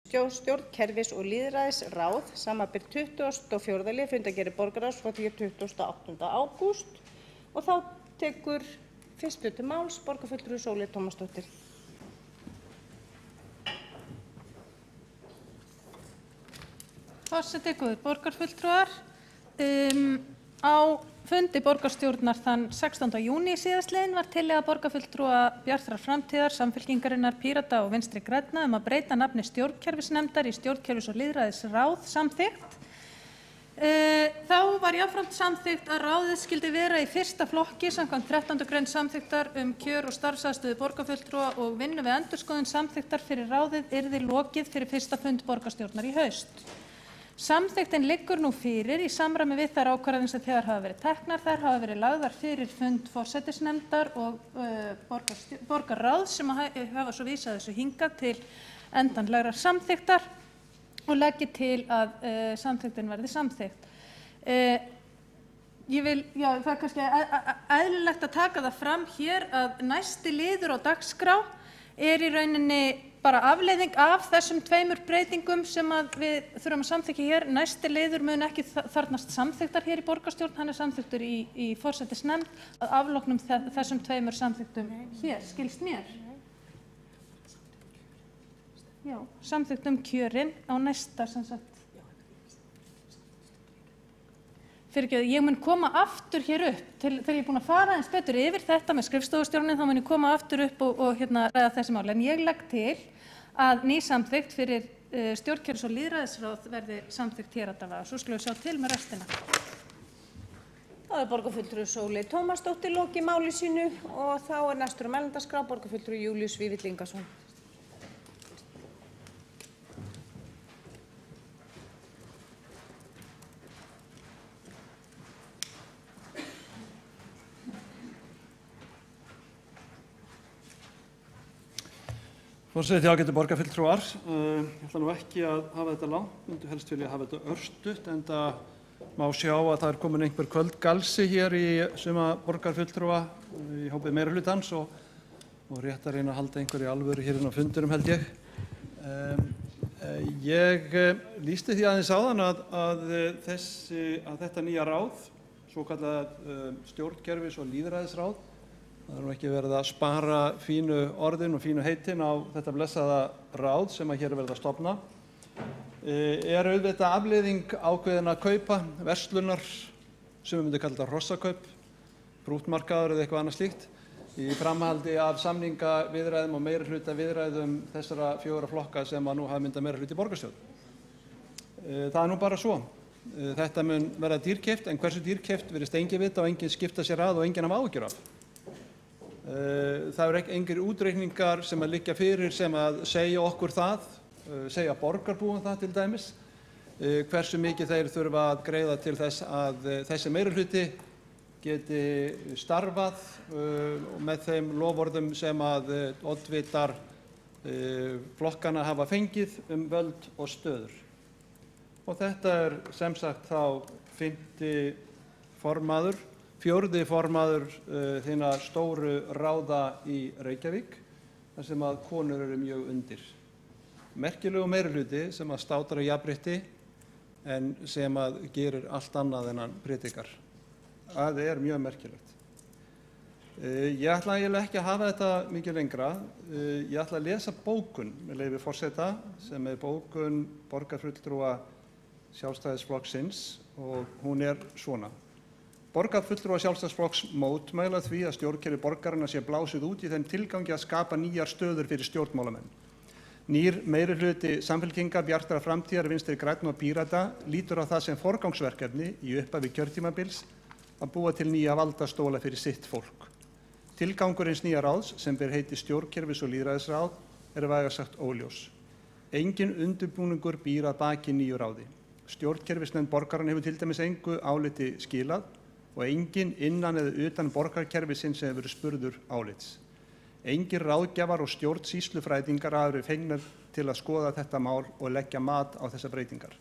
stjórnkerfis- og lýðræðisráð, samanber 24. lið fundargerðar borgarráðs frá því 28. ágúst. Og þá tekur fyrstur til máls borgarfulltrúi Sóley Tómasdóttir. Forseti, góðir borgarfulltrúar. Á fundi borgarstjórnar þann 16. júní síðastliðinn var tillaga borgarfulltrúa Bjartrar framtíðar, Samfylkingarinnar, Pírata og Vinstri grænna að breyta nafni stjórnkerfisnefndar í stjórnkerfis- og lýðræðisráð samþykkt. Þá var jafnframt samþykkt að ráðið skyldi vera í fyrsta flokki samkvæmt 13. grein samþykktar kjör og starfsaðstöðu borgarfulltrúa og vinnu við endurskoðun samþykktar fyrir ráðið yrði lokið fyrir fyrsta fund borgarstjórnar í haust. Samþykktin liggur nú fyrir í samræmi við þær ákvarðanir sem þegar hafa verið teknar. Þær hafa verið lagðar fyrir fund forsætisnefndar og borgarráðs sem hafa svo vísað þessu hingað til endanlegrar samþykktar og leggi til að samþykktin verði samþykkt. Það er kannski eðlilegt að taka það fram hér að næsti liður á dagskrá er í rauninni bara afleiðing af þessum tveimur breytingum sem við þurfum að samþykkja hér. Næsti liður mun ekki þarfnast samþykktar hér í borgarstjórn, hann er samþykktur í forsætisnefnd að afloknum þessum tveimur samþykktum hér, skilst mér. Já, samþykktum kjörin á næsta sem sagt. Fyrirgefðu, ég mun koma aftur hér upp þegar ég er búin að fara eins betur yfir þetta með skrifstofustjórnin, þá mun ég koma aftur upp og ræða þessi mál. En ég legg til að ný samþykkt fyrir stjórnkerfis- og lýðræðisráð verði samþykkt hér að daga. Svo skulum við sjá til með restina. Þá er borgarfulltrúi Sóley Tómasdóttir lokið máli sínu og þá er næstur á mælendaskrá borgarfulltrúi Júlíus Vífill Ingason. Forseti, ágætu borgarfulltrúar. Ég ætla nú ekki að hafa þetta langt, myndi helst vilja hafa þetta örstutt, enda má sjá að það er komin einhver kvöldgalsi hér í suma borgarfulltrúa í hópi meirihlutans og rétt að reyna að halda einhverju alvöru hér inn á fundurum held ég. Ég lýsti því aðeins áðan að þetta nýja ráð, svokallað stjórnkerfis- og lýðræðisráð, það er nú ekki verið að spara fínu orðin og fínu heitin á þetta blessaða ráð sem hér er verið að stofna. Er auðvitað afleiðing ákveðinna kaupa, verslunar, sem við myndum kalla þetta hrossakaup, brúttmarkaður eða eitthvað annað slíkt, í framhaldi af samningaviðræðum og meirihluta viðræðum þessara 4 flokka sem nú hafa myndað meirihluta í borgarstjórn. Það er nú bara svo. Þetta mun verða dýrkeypt, en hversu dýrkeypt virðist enginn vita og enginn skipta sér að og enginn hafa áhyggjur af. Það eru engir útreikningar sem að liggja fyrir sem að segja okkur það, segja borgarbúum það til dæmis, hversu mikið þeir þurfa að greiða til þess að þessi meirihluti geti starfað með þeim loforðum sem að oddvitar flokkana hafa fengið völd og stöður. Og þetta er sem sagt þá 5. formaður, 4. formaður þinna stóru ráða í Reykjavík, þar sem að konur eru mjög undir. Merkilegu meirihluti sem að státar á jafnrétti en sem að gerir allt annað en hann predikar. Það er mjög merkilegt. Ég ætla eiginlega ekki að hafa þetta mikið lengra. Ég ætla að lesa bókun með leyfi forseta sem er bókun borgarfulltrúa Sjálfstæðisflokksins og hún er svona. Borgarfulltrúar Sjálfstæðisflokks mótmæla því að stjórnkerfi borgarinnar sé blásið út í þeim tilgangi að skapa nýjar stöður fyrir stjórnmálamenn. Nýr meirihluti Samfylkingar, Bjartrar framtíðar, Vinstri grænna og Pírata lítur á það sem forgangsverkefni í upphafi kjörtímabils að búa til nýja valdastóla fyrir sitt fólk. Tilgangur hins nýja ráðs, sem ber heiti stjórnkerfis- og lýðræðisráð, er vægast sagt óljós. Enginn undirbúningur býr að baki nýju ráði. Stjórnkerfisnefnd borgarinnar hefur til dæmis engu áliti skilað og enginn innan eða utan borgarkerfisins hefur verið spurður álits. Engir ráðgjafar og stjórnsýslufræðingar hafa verið fengnir til að skoða þetta mál og leggja mat á þessar breytingar.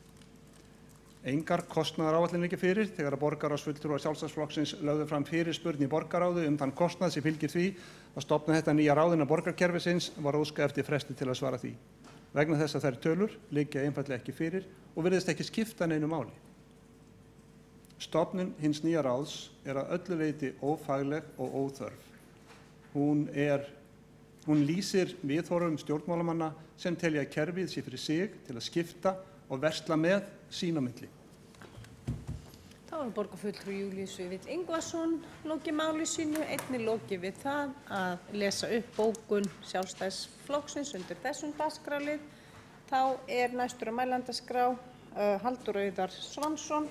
Engar kostnaðaráætlanir liggja fyrir þegar borgarráðsfulltrúar Sjálfstæðisflokksins lögðu fram fyrirspurn í borgarráði þann kostnað sem fylgir því að stofna þetta nýja ráð innan borgarkerfisins var óskað eftir fresti til að svara því. vegna þess að þær tölur liggja einfaldlega ekki fyrir og virðist ekki skipta neinu máli. Stofnun hins nýja ráðs er að öllu leyti ófagleg og óþörf. Hún lýsir viðhorfum stjórnmálamanna sem telja að kerfið sé fyrir sig til að skipta og versla með sín á milli. Þá er borgarfulltrúi Júlíus Vífill Ingvarsson lokið máli sínu, einnig lokið við það að lesa upp bókun Sjálfstæðisflokksins undir þessum dagskrárlið. Þá er næstur á mælendaskrá Halldór Auðar Svansson.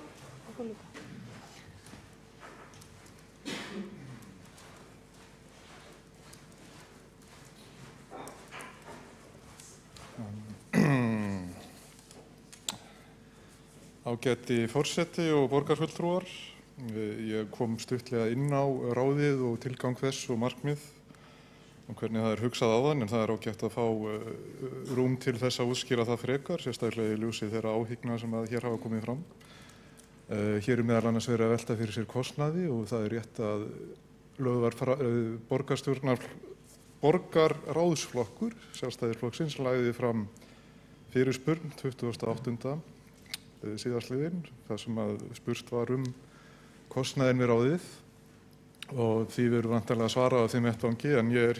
Ágæti forseti og borgarfulltrúar, ég kom stuttlega inn á ráðið og tilgang þess og markmið og hvernig það er hugsað áðan, en það er ágætt að fá rúm til þess að útskýra það frekar, sérstaklega í ljósi þeirra áhyggna sem að hér hafa komið fram. Hér er meðal annars verið að velta fyrir sér kostnaði og það er rétt að borgarráðsflokkur Sjálfstæðisflokksins lagði fram fyrirspurn 28. síðastliðinn, þar sem að spurt var kostnaðinn við ráðið og því verður væntanlega svarað á þeim vettvangi, en ég er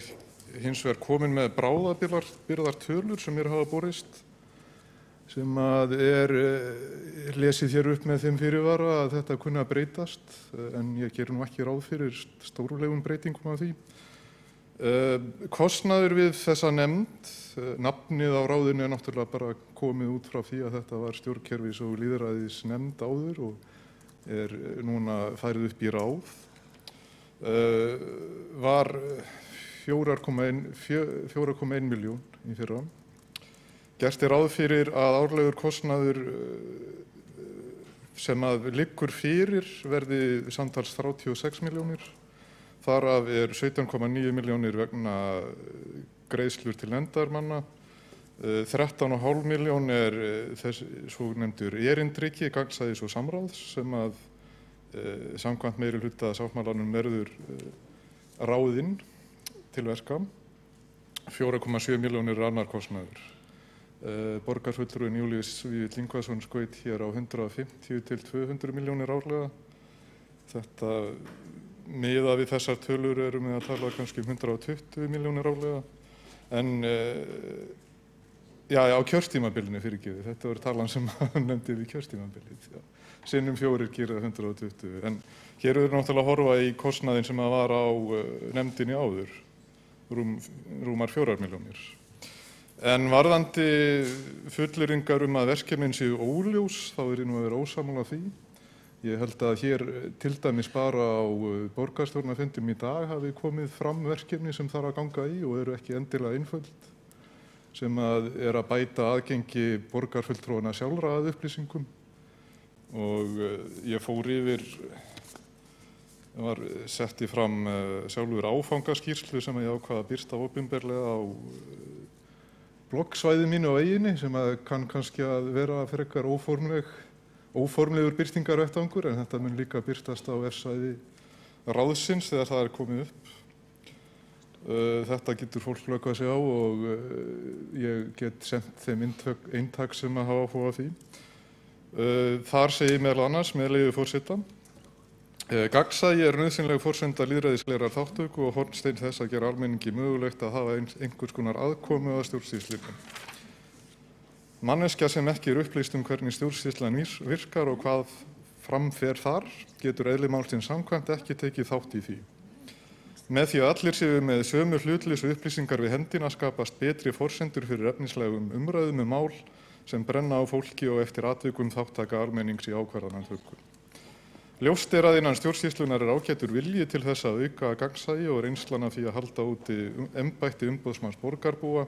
hins vegar komin með bráðabirgðartölur sem mér hafa borist, sem að lesið hér upp með þeim fyrirvara að þetta kunni að breytast, en ég gerir nú ekki ráð fyrir stórlegum breytingum af því. Kostnaður við þessa nefnd, nafnið á ráðinu er náttúrulega bara komið út frá því að þetta var stjórnkerfis- og lýðræðisnefnd áður og er núna færið upp í ráð, var 4,1 milljón í fyrra. Gert er ráð fyrir að árlegur kostnaður sem að liggur fyrir verði samtals 36 milljónir. Þar af er 17,9 milljónir vegna greiðslur til nefndarmanna, 13,5 milljón er þess svo nefndur erindreki, gagnsæis og samráðs sem að samkvæmt meirihluta sáttmálanum verður ráðinn til verka. 4,7 milljónir er annar kostnaður. Borgarfulltrúinn Júlíus Vífill Ingvarsson skaut hér á 150 til 200 milljónir árlega. Þetta miðað við þessar tölur erum við að tala kannski 120 milljónir árlega, en á kjörtímabilinu fyrirgefið, þetta var talan sem hann nefndi við kjörtímabilið. Sinnum 4 gerir það 120, en hér er náttúrulega að horfa í kostnaðinn sem að var á nefndinni áður, rúmar 4 milljónir. En varðandi fullyrðingar að verkefnin séu óljós, þá er ég nú að vera ósammála því. Ég held að hér til dæmis bara á borgarstjórnarfundum í dag hafi komið fram verkefni sem þarf að ganga í og eru ekki endilega einföld, sem að bæta aðgengi borgarfulltrúanna sjálfra að upplýsingum. Og ég fór yfir, setti fram sjálfur áfangaskýrslu sem ég ákvað að birta opinberlega á bloggsvæði mínu á eyjunni, sem að kann kannski að vera frekar óformlegur birtingarvettvangur, en þetta mun líka birtast á vefsvæði ráðsins þegar það er komið upp. Þetta getur fólk glöggvað sig á og ég get sent þeim eintak sem að hafa áhuga á því. Þar segir meðal annars, með leyfi forseta: Gagnsæi er nauðsynleg forsenda lýðræðislegrar þátttöku og hornsteinn þess að gera almenningi mögulegt að hafa einhvers konar aðkomu að stjórnsýslunni. Manneskja sem ekki er upplýst hvernig stjórnsýslan virkar og hvað fram fer þar, getur eðli málsins samkvæmt ekki tekið þátt í því. Með því að allir séu með sömu hlutlausu upplýsingar við hendina skapast betri forsendur fyrir efnislegum umræðum mál sem brenna á fólki og eftir atvikum þáttaka almennings í ákvarðanatöku. Ljóst er að innan stjórnsýslunar er ágætur vilji til þess að auka gagnsæi og reynslan af því að halda úti embætti umboðsmanns borgarbúa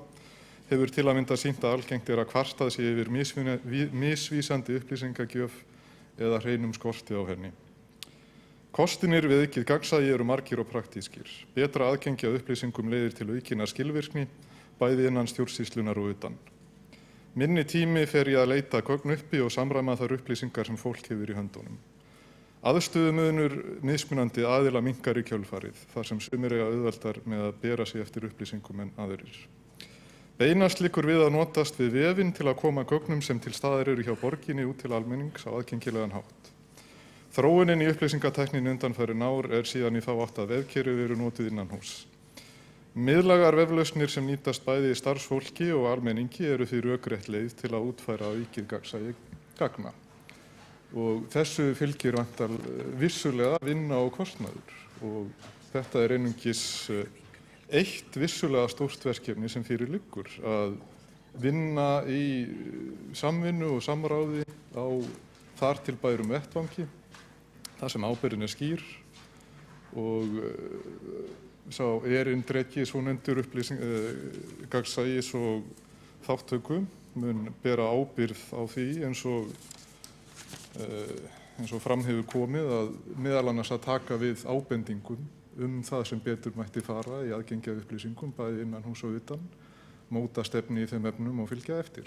hefur til að mynda sýnt að algengt er að kvartað sé yfir misvísandi upplýsingagjöf eða hreinum skorti á henni. Kostirnir við aukið gagnsæi eru margir og praktískir. Betra aðgengi að upplýsingum leiðir til aukinnar skilvirkni, bæði innan stjórnsýslunar og utan. Minni tími fer í að leita gögn uppi og samræma þær upplýsingar sem fólk hefur í höndunum. Aðstöðumunur mismunandi aðila minnkar í kjölfarið, þar sem sumir eiga auðveldar með að bera sig eftir upplýsingum en aðrir. Beinast liggur við að notast við vefinn til að koma gögnum sem til staðar eru hjá borginni út til almennings á aðgengilegan hátt. Þróunin í upplýsingatækninni undanfarin ár síðan í þá átt að vefkerfi eru notuð innan húss. Miðlægar veflausnir sem nýtast bæði starfsfólki og almenningi eru því rökrétt leið til að útfæra aukið gagnsæi gagna. Og þessu fylgir vissulega vinna og kostnaður og þetta er einungis eitt vissulega stórt verkefni sem fyrir liggur að vinna í samvinnu og samráði á þar til bærum vettvangi, þar sem ábyrgðin er skýr og sá erindreki svonefndur gagnsæis og þátttöku mun bera ábyrgð á því eins og fram hefur komið að meðal annars að taka við ábendingum það sem betur mætti fara í aðgengi að upplýsingum bæði innan húss og utan, móta stefni í þeim efnum og fylgja eftir.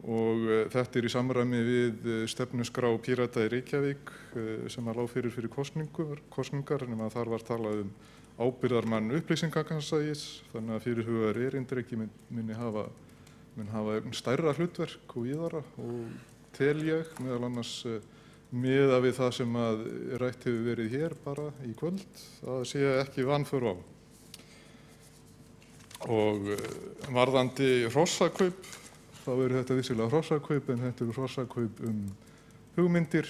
Og þetta í samræmi við stefnuskrá Pírata í Reykjavík sem lá fyrir kosningar nema þar var talað ábyrgðarmann upplýsingagagnsæis, þannig að fyrirhugaður erindreki mun hafa stærra hlutverk og víðara og tel ég meðal annars miðað við það sem að rætt hefur verið hér bara í kvöld að sé ekki vanþörf á. Og varðandi hrossakaup, þá eru þetta vissulega hrossakaup en þetta eru hrossakaup hugmyndir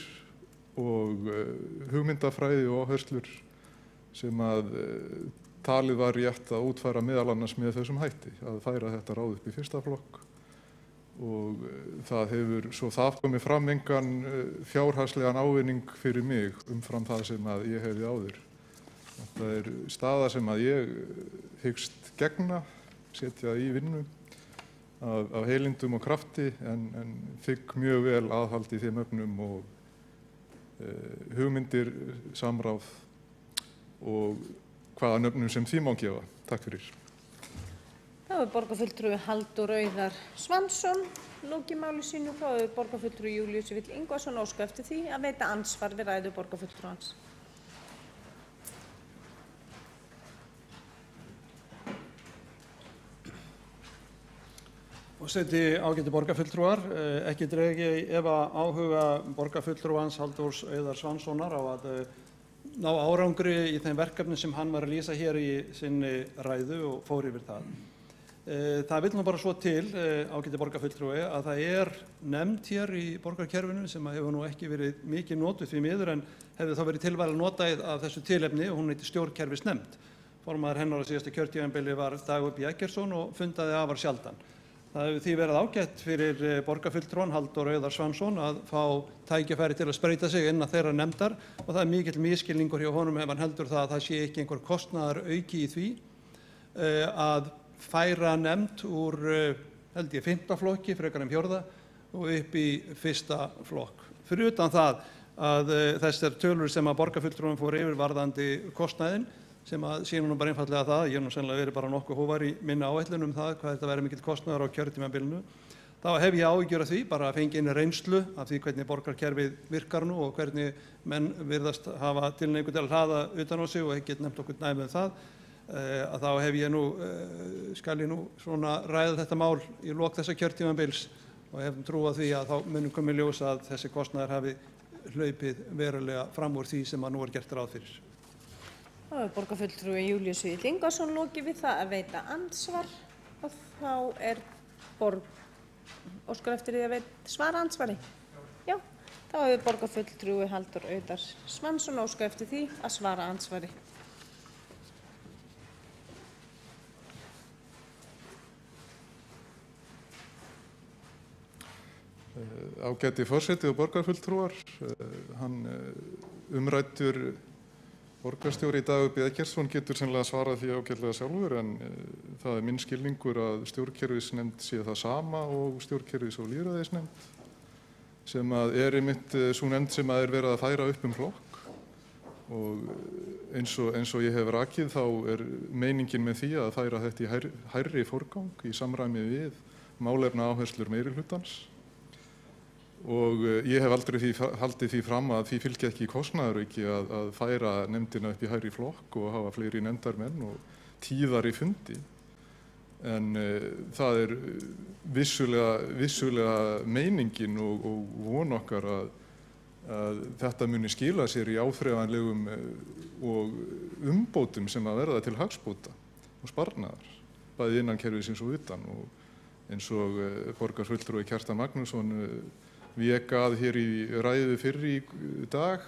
og hugmyndafræði og áherslur sem að talið var rétt að útfæra meðal annars með þessum hætti, að færa þetta ráð upp í fyrsta flokk og það hefur svo það komið fram engan fjárhagslegan ávinning fyrir mig umfram það sem að ég hefði áður. Þetta er staða sem að ég hyggst gegna, setja í vinnu af heilindum og krafti en þigg mjög vel aðhald í þeim efnum og hugmyndir, samráð og hvaða nöfnum sem því má gefa. Takk fyrir. Þá hefur borgarfulltrúi Halldór Auðar Svansson lokið máli sínu. Þá hefur borgarfulltrúi Júlíus Víll Ingvason óskað eftir því að veita andsvar við ræðu borgarfulltrúans. Forseti, ágætu borgarfulltrúar, ekki dreg ég í efa áhuga borgarfulltrúans Halldórs Auðar Svanssonar á að ná árangri í þeim verkefnum sem hann var að lýsa hér í sinni ræðu og fór yfir það. Það vill nú bara svo til, ágæti borgarfulltrúi, að það er nefnd hér í borgarkerfinu sem hefur nú ekki verið mikið notuð því miður en hefði þá verið tilvalið notað af þessu tilefni og hún heitir stjórnkerfisnefnd. Formaður hennar á síðasta kjörtímabili var Dagur B. Eggertsson og fundaði afar sjaldan. Það hefur því verið ágætt fyrir borgarfulltrúan Halldór Auðar Svansson að fá tækifæri til að spreyta sig innan þeirra nefndar og það er mikill misskilningur hjá honum ef hann heldur það að það sé ekki einhver kostnaðarauki í því að færa nefnd úr, held ég, 5. flokki frekar en 4. og upp í 1. flokk. Fyrir utan það að þessar tölur sem að borgarfulltrúan fór yfir varðandi kostnaðinn sem að sýna nú bara einfaldlega það, ég hef nú sennilega verið bara nokkuð hóvar í minni áætlun það hvað þetta væri mikill kostnaður á kjörtímabilinu. Þá hef ég áhyggjur af því, bara að fengi inn reynslu af því hvernig borgarkerfið virkar nú og hvernig menn virðast hafa tilhneigingu til að hraða utan á sig og ekki nefnt okkur dæmi það. Að þá hef ég nú, skal ég nú svona ræða þetta mál í lok þessa kjörtímabils og hef trú á því að þá munum komið ljós að þessi kostnaður hafi hlaupið verulega fram úr því sem að nú er gert ráð fyrir. Þá hefur borgarfulltrúi Júlíus Víll Ingvason lokið við það að veita andsvar og þá er óskar eftir því að svara andsvari. Já, þá hefur borgarfulltrúi Halldór Auðar Svansson óskað eftir því að svara andsvari. Ágæti forseti og borgarfulltrúar, hann umræddur borgarstjóri Dagur B. Eggertsson getur sennilega svarað því ágætlega sjálfur en það er minn skilningur að stjórnkerfisnefnd sé það sama og stjórnkerfis- og lýðræðisnefnd sem að er einmitt sú nefnd sem að er verið að færa upp flokk og eins og ég hef rakið þá er meiningin með því að færa þetta í hærri forgang í samræmi við málefna áherslur meirihlutans. Og ég hef aldrei haldið því fram að því fylgja ekki kostnaðarauki að færa nefndina upp í hærri flokk og hafa fleiri nefndarmenn og tíðari fundi. En það vissulega meiningin og von okkar að þetta muni skila sér í áþreifanlegum og umbótum sem að verða til hagsbóta og sparnaðar, bæði innan kerfisins og utan. Og eins og borgarfulltrúi Kjartan Magnússon vék að hér í ræðu fyrr í dag,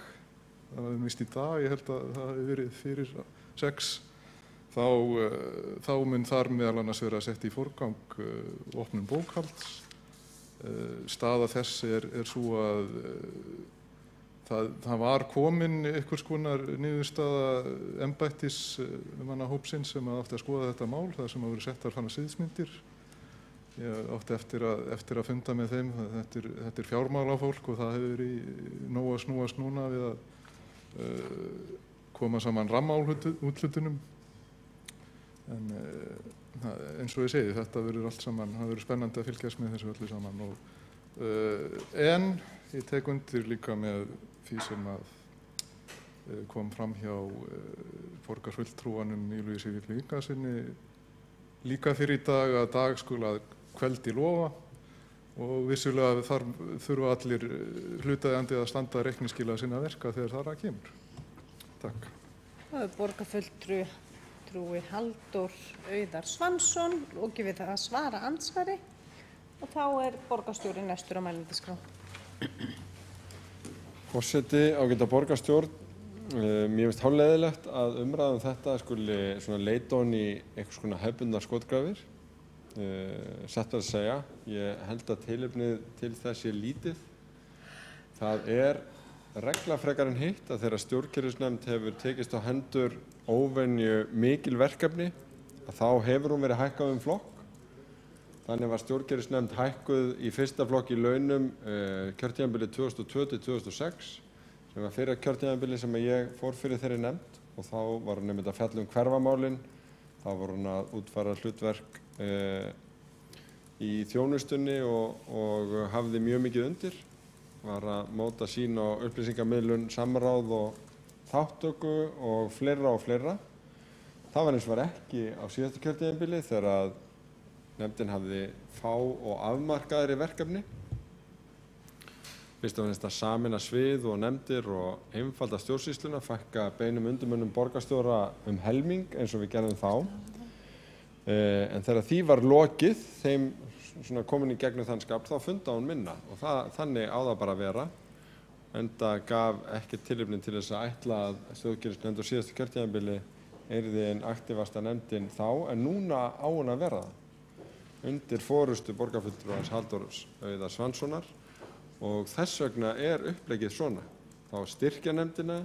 það var víst í dag, ég held að það hefði verið fyrir 6, þá mun þar meðal annars vera sett í forgang opnun bókhalds. Staða þess er svo að það var komin einhvers konar niðurstaða embættismannahópsins sem átti að skoða þetta mál, þar sem voru settar fram sviðsmyndir. Ég átti eftir að funda með þeim. Þetta er fjármálafólk og það hefur verið nóg að snúast núna við að koma saman rammaúthlutunum. En eins og ég segi, þetta verður allt saman, það verður spennandi að fylgjast með þessu öllu saman. En ég tek undir líka með því sem að kom fram hjá borgarfulltrúanum Júlíusi Ingasyni líka fyrir í dag, að dag skuli að kveldi lofa, og vissulega þurfa allir hlutaðeigandi að standa reikningsskila sinna verka þegar þar að kemur. Takk. Það er borgarfulltrúi Halldór Auðar Svansson, lokið við það að svara andsvari, og þá er borgarstjóri næstur á mælendaskrá. Forseti, ágæta borgarstjórn, mér finnst hálfleiðilegt að umræðum þetta skuli svona leita ofan í einhvers konar hefðbundnar skotgrafir. Satt að segja, ég held að tilefnið til þess sé lítið. Það er regla frekar en hitt að þegar stjórnkerfisnefnd hefur tekist á hendur óvenju mikil verkefni, að þá hefur hún verið hækkað flokk. Þannig var stjórnkerfisnefnd hækkuð í fyrsta flokki í launum kjörtímabilið 2002-2006, sem var fyrra kjörtímabili sem ég fór fyrir þeirri nefnd, og þá var hún einmitt að fjalla hverfamálin, þá var hún að útfæra hlutverk í þjónustunni og hafði mjög mikið undir, var að móta sín á upplýsingamiðlun, samráð og þátttöku og fleira. Það var eins og var ekki á síðasta kjörtímabili þegar að nefndin hafði fá og afmarkaðri verkefni. Fyrst og fremst að sameina svið og nefndir og einfalda stjórnsýsluna, fækka beinum undirmönnum borgarstjóra helming eins og við gerðum þá. En þegar því var lokið, þeim svona komin í gegnum þann skap, þá fundaði hún minna, og þannig á það bara að vera. Enda gaf ekki tilefni til þess að ætla að stjórnkerfisnefnd á síðasta kjörtímabili yrði ein aktífasta nefndin þá, en núna á hún að vera það. Undir forystu borgarfulltrúans Halldórs Auðar Svanssonar, og þess vegna er uppleggið svona. Þá styrkja nefndina,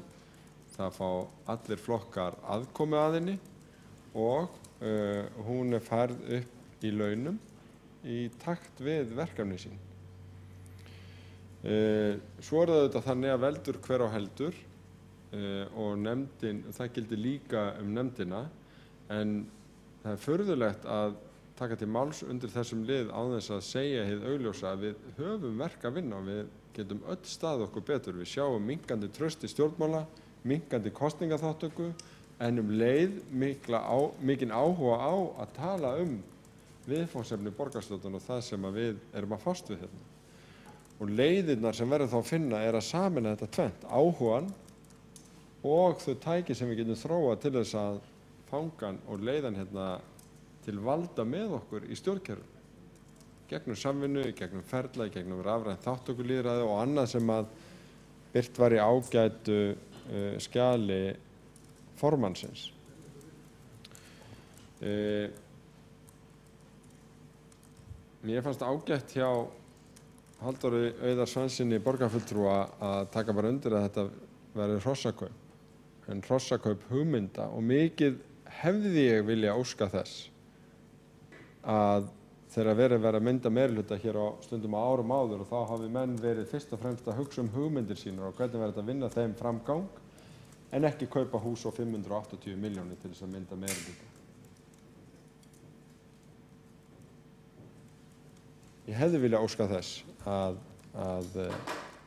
það fá allir flokkar aðkomu að henni, og hún er færð upp í launum í takt við verkefni sín. Svo er það auðvitað þannig að veldur hver á heldur, og nefndin, það gildir líka nefndina, en það er furðulegt að taka til máls undir þessum lið án þess að segja hið augljósa að við höfum verk að vinna og við getum öll staðið okkur betur. Við sjáum minnkandi traust í stjórnmála, minnkandi kosningaþátttöku, en leið mikinn áhuga á að tala viðfangsefni borgarstjórnar og það sem að við erum að fást við hérna. Og leiðirnar sem verður þá að finna er að sameina þetta tvennt, áhugan og þau tæki sem við getum þróað til þess að fangan og leiðan hérna til valda með okkur í stjórnkerfinu. Gegnum samvinnu, gegnum ferla, gegnum rafrænt þátttökulýðræði og annað sem að birt var í ágætu skjali formannsins. Mér fannst ágætt hjá Halldóri Auðar Svanssyni borgarfulltrúa að taka bara undir að þetta verði hrossakaup. En hrossakaup hugmynda, og mikið hefði ég vilja óska þess að þegar verið að mynda meirihluta hér á stundum á árum áður, og þá hafi menn verið fyrst og fremst að hugsa hugmyndir sínar og hvernig verið að vinna þeim framgang, en ekki kaupa hús á 580 milljónir til þess að mynda meirihluta. Ég hefði vilja óska þess að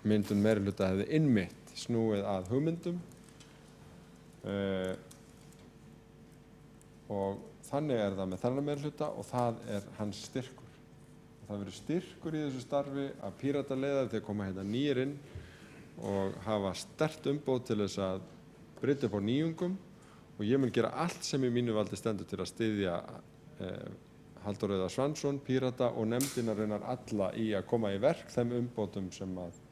myndun meirihluta hefði einmitt snúið að hugmyndum, og þannig er það með þennan meirihluta og það er hans styrkur. Það verður styrkur í þessu starfi að Pírataleiðar þegar koma hérna nýir inn og hafa sterkt umboð til þess að breyta upp á nýjungum og ég mun gera allt sem í mínu valdi stendur til að styðja Halldór Auðar Svansson, Pírata og nefndina raunar alla í að koma í verk þeim umbótum sem að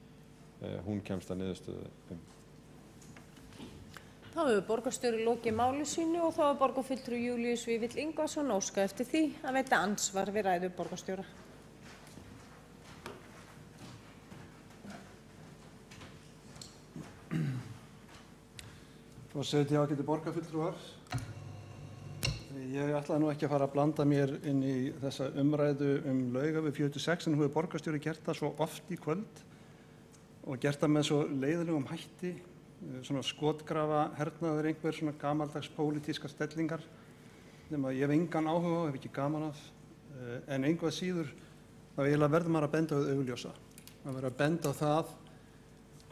hún kemst að niðurstöðu Þá hefur borgarstjóri lokið máli sínu og þá hefur borgarfulltrúi Júlíus Vífill Ingvason óskað eftir því að veita andsvar við ræðu borgarstjóra. Forseti, ágætu borgarfulltrúar. Ég ætlaði nú ekki að fara að blanda mér inn í þessa umræðu Laugaveg 46 en hún hefur borgarstjóri gert það svo oft í kvöld og gert það með svo leiðilegum hætti, svona skotgrafa hernaður einhver svona gamaldags pólitískar stellingar sem ég hef engan áhuga á, hef ekki gaman af, en einhvað síður þá eiginlega verður maður að benda á augljósa. Maður verður að benda á það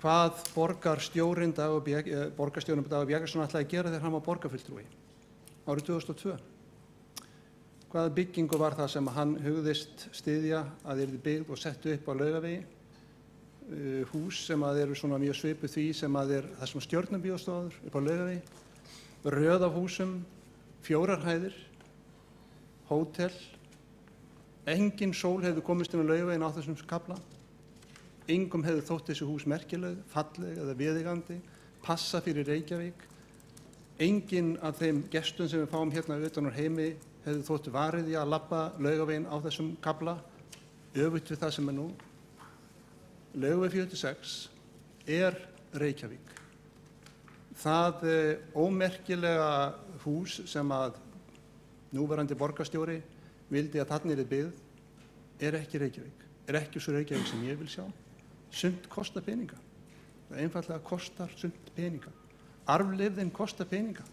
hvað borgarstjórinn Dagur Bjargason ætlaði að gera þegar hann var borgarfulltrúi árið 2002. Hvaða byggingu var það sem hann hugðist styðja að yrði byggð og sett upp á Laugavegi? Hús sem að eru svona mjög svipuð því sem að er það sem stjörnubíóstofur upp á Laugavegi, röð af húsum, 4 hæðir, hótel, engin sól hefði komist inn á Laugaveginn á þessum kafla, engum hefði þótt þessi hús merkileg, falleg eða viðeigandi, passa fyrir Reykjavík, engin af þeim gestum sem við fáum hérna utan úr heimi hefði þótt varið í að labba Laugaveginn á þessum kafla, öfugt við það sem er nú. Laugaveg 46 er Reykjavík. Það ómerkilega hús sem að núverandi borgarstjóri vildi að þarna yrði byggð er ekki Reykjavík. Er ekki svo Reykjavík sem ég vil sjá. Sumt kostar peninga. Það einfaldlega kostar sumt peninga. Arfleifðin kostar peninga.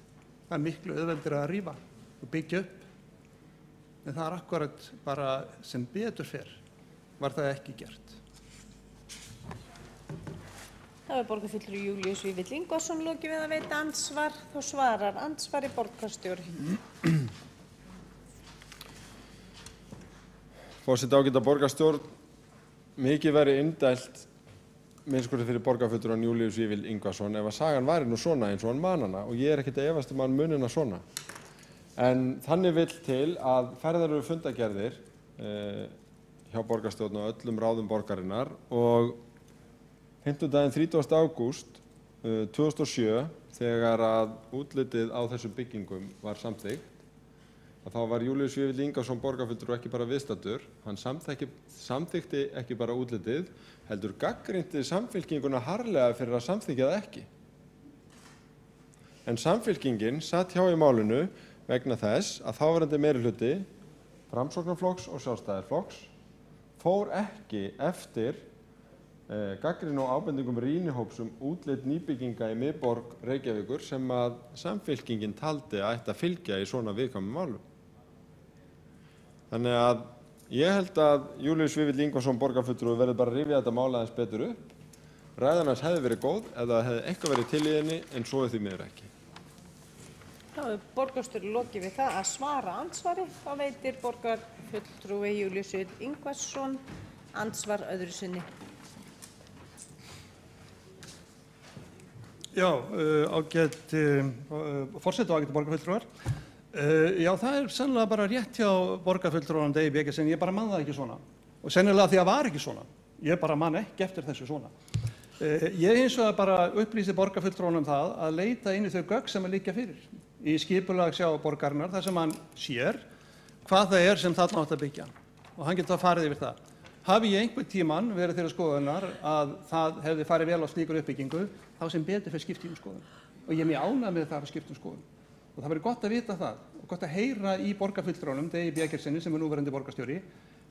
Það er miklu auðveldir að rífa og byggja upp. En það er akkurat bara sem betur fer var það ekki gert. Þá hefur borgarfulltrúi Júlíus Vífill Ingvason lokið við að veita andsvar. Þá svarar andsvari borgarstjóri. Forseti, ágæta borgarstjórn, mikið væri indælt minnst fyrir borgarfulltrúan Júlíus Vífill Ingvason ef að sagan væri nú svona eins og hann man hana og ég er ekkert að efast hann munina svona. En þannig vill til að ferðar eru fundagerðir hjá borgarstjórn og öllum ráðum borgarinnar og fimmtudaginn 30. ágúst 2007 þegar að útlitið á þessum byggingum var samþykkt að þá var Júlíus Vífill Ingvason borgarfulltrúi ekki bara viðstaddur, hann samþykkti ekki bara útlitið, heldur gagnrýndi Samfylkinguna harðlega fyrir að samþykkja það ekki. En Samfylkingin satt hjá í málinu vegna þess að þáverandi meirihluti Framsóknarflokks og Sjálfstæðisflokks fór ekki eftir gagnrýni og ábendingum rýnihóps útlit nýbygginga í miðborg Reykjavíkur sem að Samfylkingin taldi að ætti að fylgja í svona viðkvæmum málum. Þannig að ég held að Júlíus Vífill Ingvason borgarfulltrúi verður bara að rifja þetta mál aðeins betur upp. Ræðan hans hefði verið góð eða hefði eitthvað verið til í henni en svo er því miður ekki. Þá hefur borgarstjóri lokið við það að svara andsvari. Þá veitir borgarfulltrúi Júlíus Vífill Ingvason andsvar öðru sinni. Já, ágætt forseti og ágætt borgarfulltrúar. Já, það er sennilega bara rétt hjá borgarfulltrúanum Degi Bjargasyni, ég bara man það ekki svona. Og sennilega því að var ekki svona. Ég bara man ekki eftir þessu svona. Ég hins vegar bara upplýsi borgarfulltrúanum það að leita inn í þau gögn sem að liggja fyrir í skipulagssjá borgarinnar þar sem hann sér hvað það er sem þarna átt að byggja. Og hann getur farið yfir það. Hafi ég einhvern tímann verið þeirra skoðunar að það hefði farið vel á slíkur uppbyggingu, þá sem betur fyrir skipti skoðun. Og ég er mjög ánægð með það að skipta skoðun. Og það verður gott að vita það og gott að heyra í borgarfulltrúanum Degi Bjargasyni sem er núverandi borgarstjóri,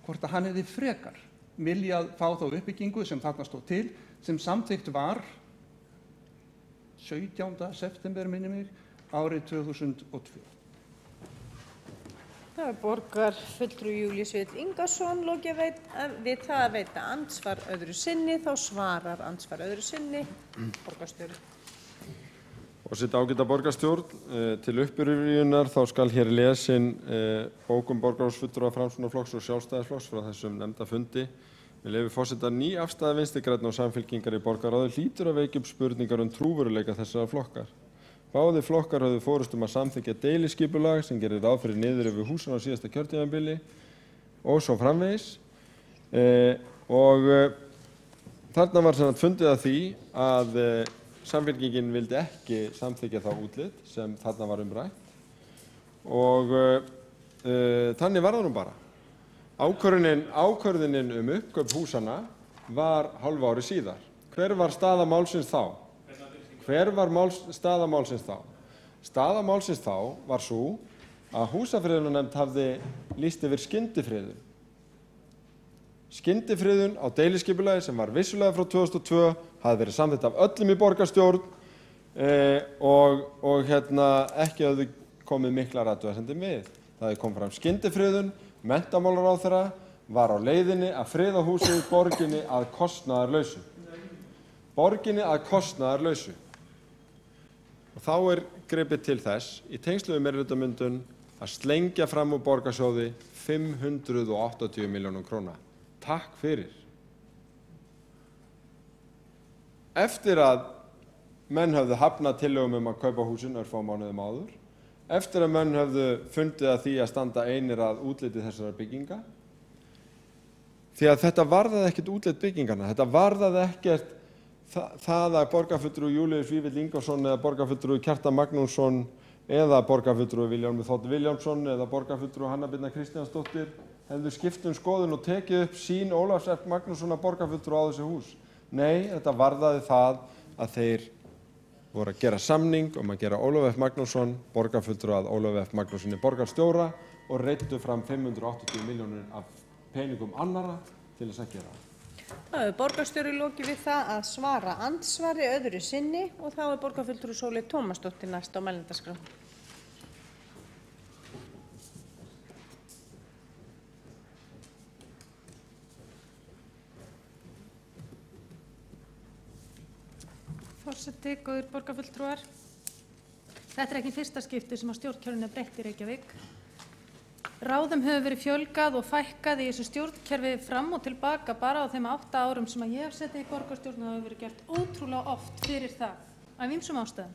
hvort að hann hefði frekar viljað fá þá uppbyggingu sem þarna stóð til, sem samþykkt var 17. september minni mig árið 2002. Það er borgarfulltrúi Júlíus Vífill Ingvason lokið við það að veita andsvar öðru sinni. Þá svarar andsvar öðru sinni borgarstjóri. Forseti, ágæta borgarstjórn, til upprifjunar þá skal hér lesin bók borgarráðsfulltrúa Framsóknarflokks og Sjálfstæðisflokks frá þessum nefnda fundi. Með leyfi forseta, ný afstaða Vinstri grænna og Samfylkingar í borgarráði hlýtur að vekja upp spurningar trúveruleika þessara flokkar. Báðir flokkar höfðu forystu að samþykkja deiliskipulag sem gerir ráð fyrir niðurrifi húsanna á síðasta kjörtímabili og svo framvegis. Þarna var fundið að því að Samfylkingin vildi ekki samþykkja þá útlit sem þarna var rætt og þannig var það nú bara. Ákvörðunin uppkaup húsanna var hálfu ári síðar. Hver var staða málsins þá? Staða málsins þá var sú að húsafriðunarnefnd hafði lýst yfir skyndifriðun. Skyndifriðun á deiliskipulagi sem var vissulega frá 2002, hafði verið samþykkt af öllum í borgarstjórn og ekki hafði komið miklar athugasemdir við. Það kom fram skyndifriðun, menntamálaráðherra var á leiðinni að friða húsið borginni að kostnaðarlausu. Og þá gripið til þess í tengslum við meirihlutamyndun að slengja fram úr borgarsjóði 580 milljónum króna. Takk fyrir. Eftir að menn höfðu hafnað tillögum að kaupa húsin örfáum mánuðum áður, eftir að menn höfðu fundið að því að standa einir að útliti þessara bygginga, því að þetta varðaði ekkert útlit byggingarna, þetta varðaði ekkert það að borgarfulltrúi Júlíus Vífill Ingvarsson eða borgarfulltrúi Kjartan Magnússon eða borgarfulltrúi Vilhjálmur Þ. Vilhjálmsson eða borgarfulltrúi Hanna Birna Kristjánsdóttir hefðu skipt skoðun og tekið upp sín Ólafs F. Magnússonar borgarfulltrúa á þessi hús. Nei, þetta varðaði það að þeir voru að gera samning að gera Ólaf F. Magnússon borgarfulltrúa að Ólaf F. Magnússoni borgarstjóra og reiddu fram 580 milljónir af peningum annarra til þess að gera. Þá hefur borgarstjóri lokið við það að svara andsvari öðru sinni og þá borgarfulltrúi Sóley Tómasdóttir næst á mælendaskrá. Forseti, góðir borgarfulltrúar. Þetta ekki fyrsta skipti sem að stjórnkerfinu breytt í Reykjavík. Ráðum hefur verið fjölgað og fækkað í þessu stjórnkerfi fram og tilbaka bara á þeim 8 árum sem að ég hef setið í borgarstjórn og það hefur verið gert ótrúlega oft fyrir það af ýmsum ástæðum.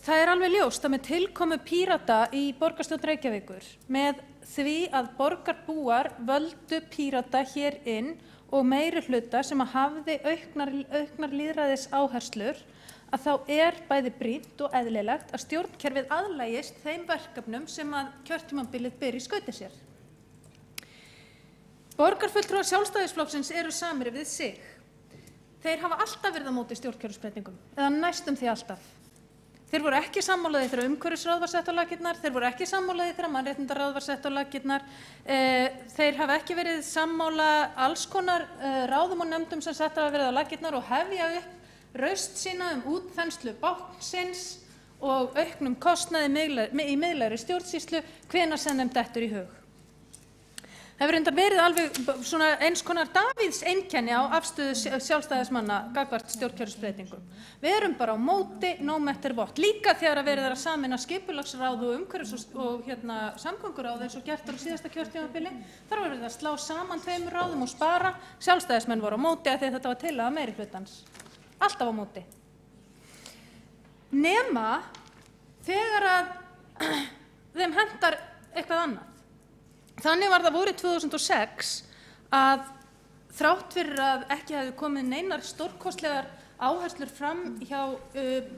Það alveg ljóst að með tilkomu Pírata í borgarstjórn Reykjavíkur með því að borgarbúar völdu Pírata hér inn og meirihluta sem að hafði auknar lýðræðis áherslur að þá bæði brýnt og eðlilegt að stjórnkerfið aðlagist þeim verkefnum sem að kjörtímabilið ber í skauti sér. Borgarfulltrúar Sjálfstæðisflokksins eru samir við sig. Þeir hafa alltaf verið á móti stjórnkerfisbreytingum, eða næstum því alltaf. Þeir voru ekki sammálaðir þegar umhverfisráð var sett á laggirnar, þeir voru ekki sammálaðir þegar mannréttindaráð var sett á laggirnar, þeir hafa ekki verið sammála alls konar ráðum og nefndum sem sett hafa verið á laggirnar og hefja upp raust sína útþenslu báknsins og auknum kostnaði í miðlægri stjórnsýslu hvenær sem þeim dettur í hug. Það hefur reyndar verið alveg svona eins konar Davíðs einkenni á afstöðu sjálfstæðismanna gagnvart stjórnkerfisbreytingum. Við erum bara á móti no matter what. Líka þegar verið að sameina skipulagsráð og umhverfis og samgönguráð eins og gert á síðasta kjörtímabili. Þar var verið að slá saman 2 ráðum og spara. Sjálfstæðismenn voru á móti af því að þetta var tillaga meirihlutans. Alltaf á móti. Nema þegar að þeim hentar eitthvað annað. Þannig var það vorið 2006 að þrátt fyrir að ekki hefði komið neinar stórkostlegar áherslur fram hjá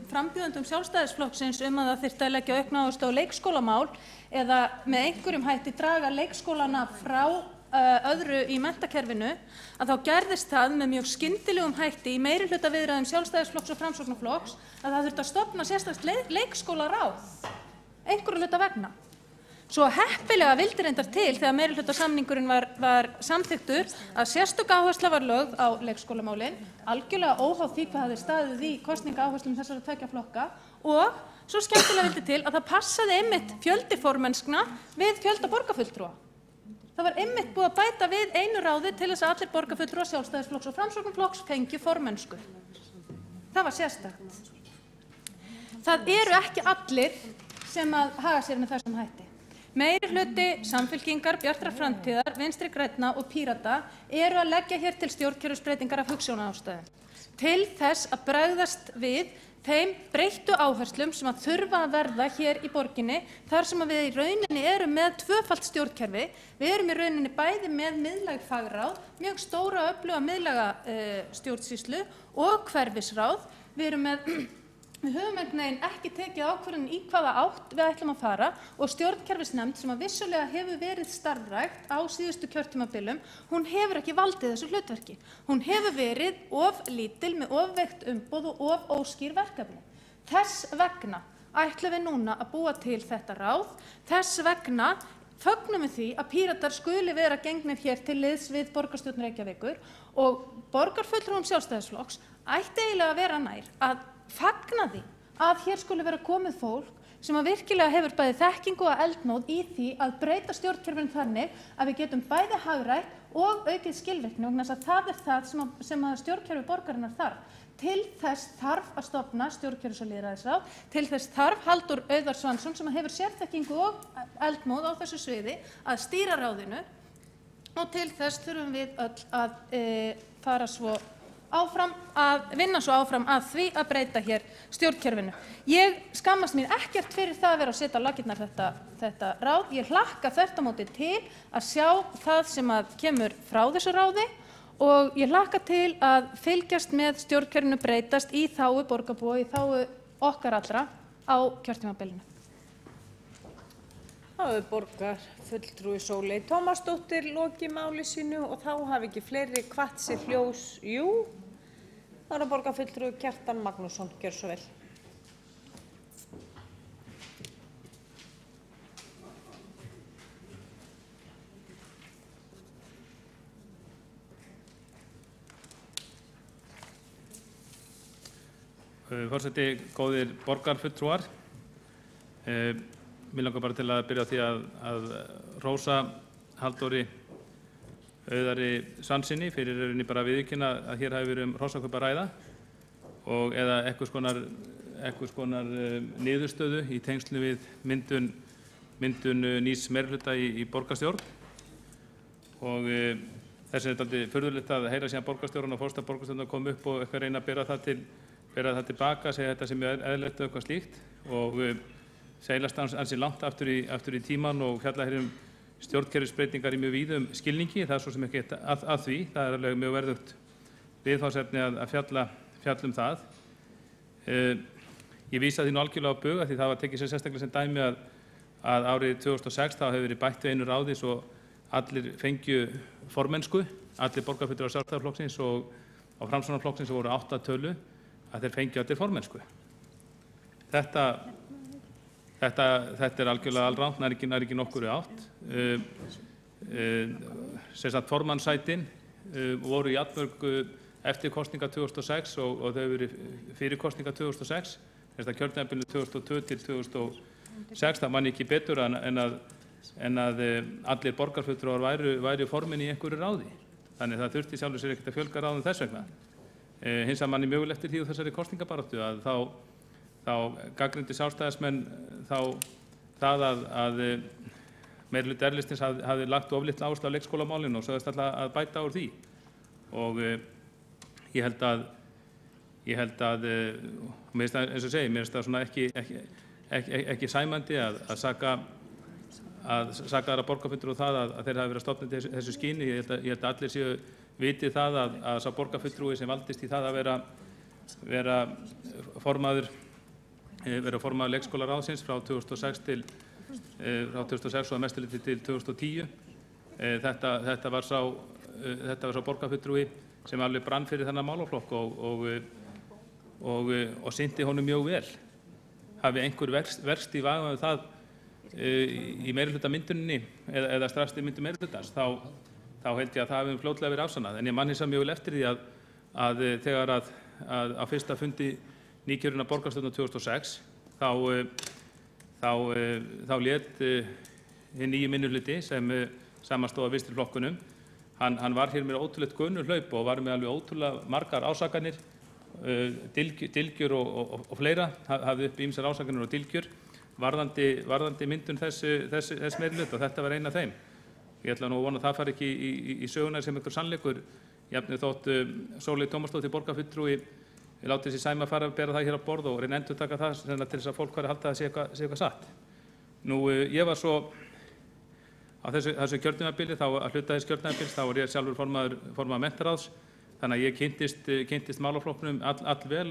frambjóðendum Sjálfstæðisflokksins að það þyrfti að leggja aukna áherslu á leikskólamál eða með einhverjum hætti draga leikskólana frá öðru í menntakerfinu, að þá gerðist það með mjög skyndilegum hætti í meirihlutaviðræðum Sjálfstæðisflokks og Framsóknarflokks að það þurfti að stofna sérstakt leikskólaráð, einhverju hluta vegna. Svo heppilega vildi reyndar til þegar meirihlutasamningurinn var samþykktur að sérstök áhersla var lögð á leikskólamálin, algjörlega óháð því hvað hafði staðið í kosningaáherslum þessara 2 flokka og svo skemmtilega vildi til að það passaði einmitt fjöldiformennskna við fjölda borgarfulltrúa. Það var einmitt búið að bæta við einu ráði til þess að allir borgarfulltrúar Sjálfstæðisflokks og Framsóknarflokks fengju formennsku. Það var sérstakt. Það eru ekki allir sem að haga sér með þessum hætti. Meiri hluti Samfylkingar, Bjartrar framtíðar, Vinstri grænna og Pírata eru að leggja hér til stjórnkerfisbreytingar af hugsjónaástæðum til þess að bregðast við þeim breyttu áherslum sem að þurfa að verða hér í borginni þar sem að við í rauninni erum með tvöfalt stjórnkerfi. Við erum í rauninni bæði með miðlæg fagráð, mjög stóra öfluga miðlæga stjórnsýslu og hverfisráð. Við höfum einhvern veginn ekki tekið ákvörðun í hvaða átt við ætlum að fara og stjórnkerfisnefnd sem að vissulega hefur verið starfrækt á síðustu kjörtímabilum, hún hefur ekki valdið þessu hlutverki. Hún hefur verið of lítil með of veikt umboð og of óskýr verkefni. Þess vegna ætlum við núna að búa til þetta ráð. Þess vegna fögnum við því að Píratar skuli vera gengnir hér til liðs við borgarstjórn Reykjavíkur og borgarfulltrúum Sjálfstæðisflokks ætti eiginlega að vera nær að fagna því að hér skuli vera komið fólk sem að virkilega hefur bæði þekkingu og eldmóð í því að breyta stjórnkerfinu þannig að við getum bæði hagrætt og aukið skilvirkni vegna þess að það er það sem að stjórnkerfi borgarinnar þarf. Til þess þarf að stofna stjórnkerfis- og lýðræðisráð, til þess þarf Halldór Auðar Svansson sem hefur sérþekkingu og eldmóð á þessu sviði að stýra ráðinu og til þess þurfum við öll að fara svo áfram að vinna svo áfram að því að breyta hér stjórnkerfinu. Ég skammast mín ekkert fyrir það að vera að setja á laggirnar þetta ráð. Ég hlakka þvert á móti til að sjá það sem að kemur frá þessu ráði og ég hlakka til að fylgjast með stjórnkerfinu breytast í þágu borgarbúa, í þágu okkar allra á kjörtímabilinu. Þá hefur borgarfulltrúi Sóley Tómasdóttir lokið máli sínu og þá hafi ekki fleiri kvatt sér hljós. Jú, þá er borgarfulltrúi Kjartan Magnússon. Gjörðu svo vel. Forseti, góðir borgarfulltrúar. Mér langar bara til að byrja á því að hrósa Halldóri Auðari Svanssyni fyrir rauninni bara viðurkenna að hér hafi verið hrossakaup að ræða og eða einhvers konar niðurstöðu í tengslu við myndun nýs meirihluta í borgarstjórn. Og þess er dálítið furðulegt að heyra síðan borgarstjórinn og forstjóri borgarstjórnar kom upp og eitthvað reyna að bera það tilbaka, segja þetta sem er eðlilegt og eitthvað slíkt og seilast ansi langt aftur í tíman og fjalla hér stjórnkerfisbreytingar í mjög víðum skilningi. Það er svo sem ekki að því. Það er alveg mjög verðugt viðfangsefni að fjalla það. Ég vísa því nú algjörlega á bug að því það var tekið sér sérstaklega sem dæmi að árið 2006 þá hefur verið bætt við einu ráði svo allir fengju formennsku, allir borgarfulltrúar Sjálfstæðisflokksins og Framsóknarflokksins sem voru 8 tölu að þeir fengju allir formennsku. Þetta er algjörlega alrangt, nær ekki nokkru átt. Formannssætin voru í jafnmörg eftir kosninga 2006 og þau verið fyrir kosninga 2006. Þetta kjörtímabilinu 2002 til 2006, það man ekki betur en að allir borgarfulltrúar væru formenn í einhverju ráði. Þannig það þurfti sjálfur sér ekkert að fjölga ráðum þess vegna. Hins vegar manni mögulegt eftir því úr þessari kosningabaráttu að þá gagnrýndu sjálfstæðismenn það að meirihluti R-listans hafði lagt of litla áherslu á leikskólamálinu og sagðist alltaf að bæta úr því. Og ég held að mér finnst það, eins og segi, mér finnst það svona ekki sæmandi að saka aðra borgarfulltrúa það að þeir hafi verið að stofna til þessu skyni. Ég held að allir séu vitið það að sá borgarfulltrúi sem valdist í það að vera formaður leikskólaráðsins frá 2006 og að mestuleyti til 2010. Þetta var sá borgarfulltrúi sem alveg brann fyrir þennan málaflokk og sinnti honum mjög vel. Hafi einhver verst í vafa með það í meirihlutamynduninni eða strax í myndun meirihlutans, þá held ég að það hafi fljótlega verið afsannað. En ég man hins vegar mjög vel eftir því að þegar að á fyrsta fundi nýkjörinna borgarstjórnar 2006 þá lét hinn nýji minnihluti sem samanstóð af vinstri flokkunum. Hann var hér með ótrúlegt gunnuhlaup og var með alveg ótrúlega margar ásakanir dylgjur og fleira, hafði upp ýmsar ásakanir og dylgjur varðandi myndun þess meirihluta og þetta var ein af þeim. Ég ætla nú að vona að það fari ekki í söguna sem einhver sannleikur, jafnvel þótt Sólveig Tómasdóttir borgarfulltrúi látið sér sæma fara að bera það hér á borð og reyna að endurtaka það til þess að fólk fari að halda að sé eitthvað satt. Nú, ég var svo á þessu kjörtímabili, að hluta þess kjörtímabils, þá var ég sjálfur formaður menntaráðs, þannig að ég kynntist málaflokknum allvel,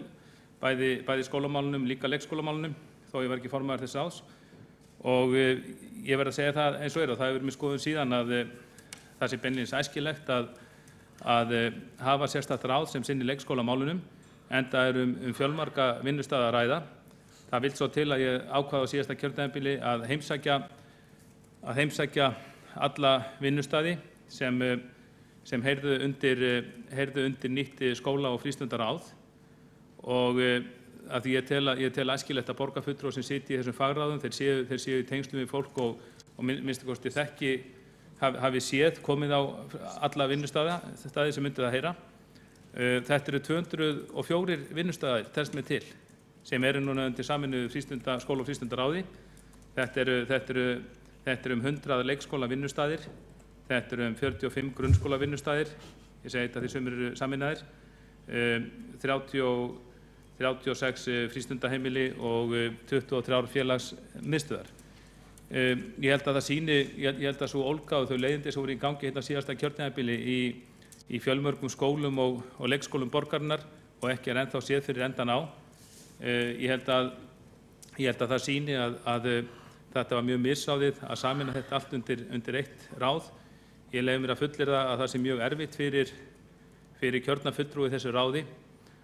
bæði skólamálunum, líka leikskólamálunum, þó ég var ekki formaður þess ráðs. Og ég verð að segja það eins og og það hefur verið mér skoðun síðan að það sé beinlínis æskilegt að hafa sérstakt ráð sem sinnir leikskólamálunum, enda fjölmarga vinnustaða að ræða. Það vill svo til að ég ákvað á síðasta kjörtímabili að heimsækja alla vinnustaði sem heyrðu undir nýtt skóla- og frístundaráð og að því ég tel æskilegt að borgarfulltrúar sem sitji í þessum fagráðum, þeir séu í tengslum við fólk og minnstu kosti hafi séð komið á alla vinnustaði sem myndi það heyra. Þetta eru 204 vinnustaðir, telst mér til, sem eru núna undir sameinuðu skóla- og frístundaráði. Þetta eru 100 leikskóla vinnustaðir, þetta eru 45 grunnskóla vinnustaðir, ég segi þetta því sem eru sameinaðir, 36 frístundaheimili og 23 félagsmiðstöðvar. Ég held að það sýni, ég held að svo ólga og þau leiðindi sem voru í gangi hérna síðasta kjörtímabili í fjölmörgum skólum og leikskólum borgarinnar og ekki ennþá séð fyrir endan á. Ég held að það sýni að þetta var mjög misráðið að sameina þetta allt undir eitt ráð. Ég leyfi mér að fullyrða að það sé mjög erfitt fyrir kjörna fulltrúi í þessu ráði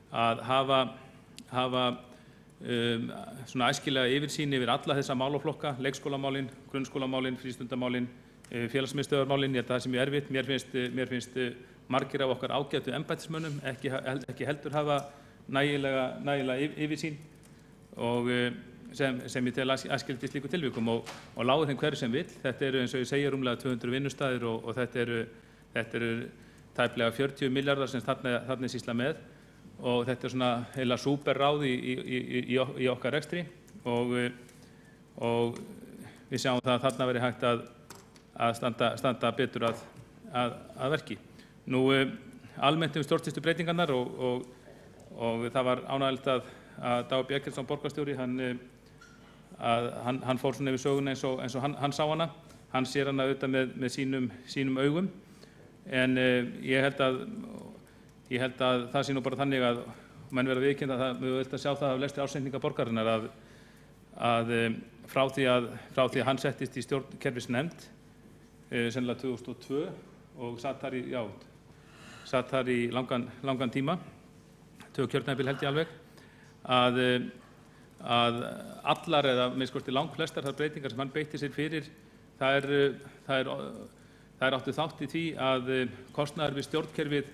að hafa svona æskilega yfirsýn yfir alla þessa málaflokka, leikskólamálin, grunnskólamálin, frístundamálin, félagsmiðstöðvarmálin. Ég held að það sé mjög erfitt. Mér finnst margir af okkar ágætu embættismönnum ekki heldur hafa nægilega yfirsýn og sem ég tel æskilegt í slíku tilvikum og lágu þeim hverju sem vill. Þetta eru eins og ég segja rúmlega 200 vinnustaðir og þetta eru tæplega 40 milljarðar sem þarna sýsla með og þetta er svona heila súperráð í okkar rekstri og við sjáum það að þarna verði hægt að standa betur að verki. Nú, almennt stjórnsýslu breytingarnar og það var ánægjulegt að Dagur B. Eggertsson borgarstjóri, hann fór svona yfir söguna eins og hann sá hana. Hann sér hana auðvitað með sínum augum, en ég held að það sé nú bara þannig að menn verða viðurkennt að við höfum að sjá það af lestri ársreikninga borgarinnar að frá því að hann settist í stjórnkerfisnefnd sennilega 2002 og satt þar í langan tíma, 2 kjörtímabil held ég alveg, að allar eða minnst kosti langflestar þær breytingar sem hann beitti sér fyrir þær áttu þátt í því að kostnaður við stjórnkerfið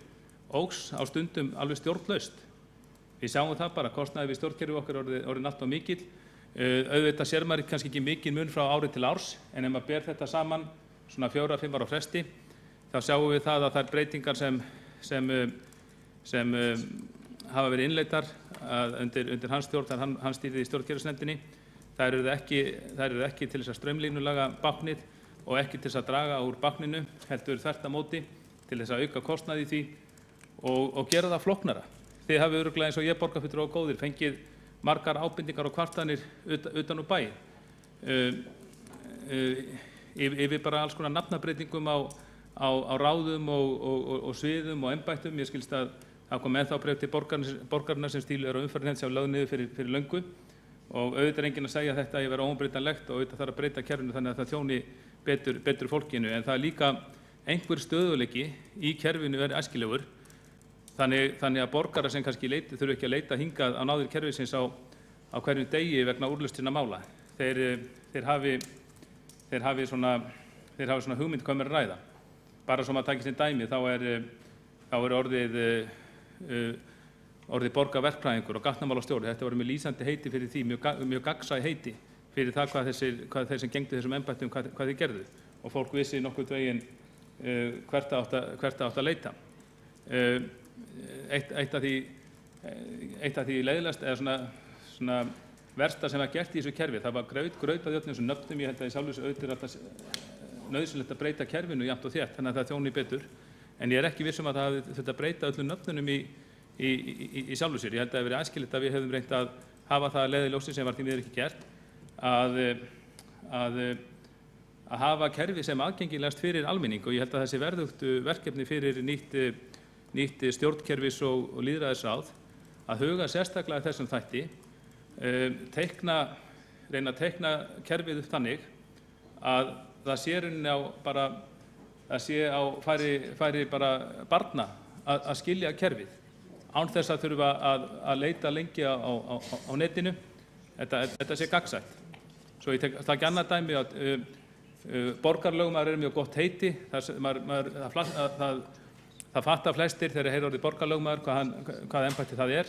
óx á stundum alveg stjórnlaust. Við sjáum það bara, kostnaður við stjórnkerfið okkar orðinn allt of mikill. Auðvitað sér maður kannski ekki mikinn mun frá ári til árs, en ef maður ber þetta saman svona 4-5 ára fresti, þá sjáum við það að þær breytingar sem hafa verið innleiddar undir hans stjórn, þegar hann stýrði í stjórnkerfisnefndinni, þær eru ekki til þess að straumlínulaga báknið og ekki til þess að draga úr bákninu, heldur þvert á móti til þess að auka kostnað í því og gera það flóknara. Þið hafið örugglega eins og ég borgarfulltrúar og góðir fengið margar ábendingar og kvartanir utan úr bæ yfir bara alls konar nafnabreytingum á ráðum og sviðum og embættum. Ég skilst að það kom ennþá bréf til borgarinnar sem stíluð á umferðarnefnd sem lögð niður fyrir löngu og auðvitað er enginn að segja að þetta eigi að vera óumbreytanlegt og auðvitað þarf að breyta kerfinu þannig að það þjóni betur fólkinu, en það er líka einhver stöðuleiki í kerfinu er æskilegur. Þannig að borgarar sem kannski þurfa ekki að leita hingað á náðir kerfisins á hverjum degi vegna úrlausna mála. Þeir hafi svona hugmynd hvað mér að ræða. Bara svo maður takir sem dæmi, þá er orðið borgarverkfræðingur og gatnamálastjóri. Þetta voru með lýsandi heiti fyrir því, mjög gagnsæ heiti fyrir það hvað þeir sem gengdu þessum embættum, hvað þeir gerðu. Og fólk vissi nokkurn veginn hvert átt að leita. Eitt af eitt af því leiðilegast eða svona versta sem var gert í þessu kerfi. Það var grautað í öllum þessum nöfnum. Ég held að í sjálfu þessu auðvitað alltaf nauðsynlegt að breyta kerfinu jafnt og þétt, þannig að það þjóni betur. En ég ekki viss að það hafi þurft að breyta öllum nöfnunum í sjálfu sér. Ég held að það hafi verið æskilegt að við hefðum reynt að hafa það leiðiljósi sem var því miður ekki gert, að hafa kerfi sem aðgengilegast fyrir almenning, og ég held að þessi verðugt verkefni fyrir nýtt stjórnkerfis og lýðræðisráð að huga sérstaklega þessum þætti, reyna að teikna kerfið upp þannig að það sé rauninni á bara, það sé á færi bara barna að skilja kerfið án þess að þurfa að leita lengi á netinu. Þetta sé gagnsætt. Svo ég tek ekki annað dæmi að borgarlögmaður mjög gott heiti. Það fattar flestir þegar heyra orðið borgarlögmaður hvað embætti það er.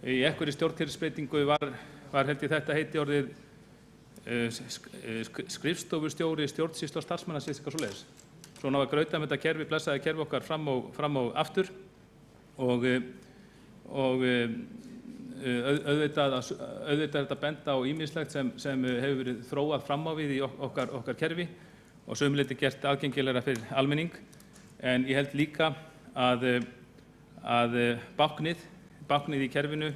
Í einhverri stjórnkerfisbreytingu var held ég þetta heiti orðið skrifstofustjóri stjórnsýslu og starfsmanna, eitthvað svoleiðis. Svona var grautað með þetta kerfi, blessaði kerfi okkar fram og aftur, og auðvitað er þetta benda á ýmislegt sem hefur verið þróað fram á við í okkar kerfi og sömuleyti gert aðgengilegra fyrir almenning. En ég held líka að báknið í kerfinu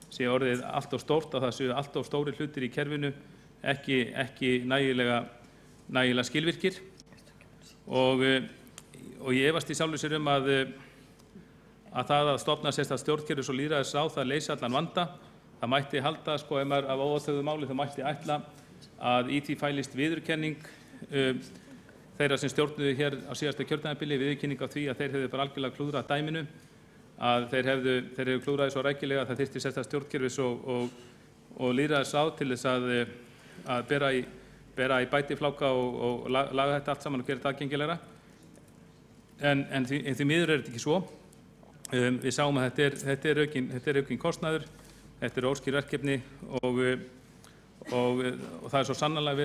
sé orðið allt of stórt, að það séu allt of stórir hlutir í kerfinu ekki nægilega skilvirkir, og ég efast í sjálfu sér að það að stofna sérstakt stjórnkerfis og lýðræðisráð það leysi allan vanda. Það mætti halda, ef maður af óáþögðu máli, það mætti ætla að í því fælist viðurkenning þeirra sem stjórnuðu hér á síðasta kjörtímabili, viðurkenning á því að þeir hefðu bara algjörlega klúðrað dæminu, að þeir hefðu klúðraði svo rækilega að það þyrfti sérstakt stjórnkerfis og lýðræðisráð til þess að bera í bætifláka og laga þetta allt saman og gera þetta aðgengilegra. En því miður er þetta ekki svo. Við sáum að þetta er aukinn kostnaður, þetta er óskýr verkefni og það er svo sannarlega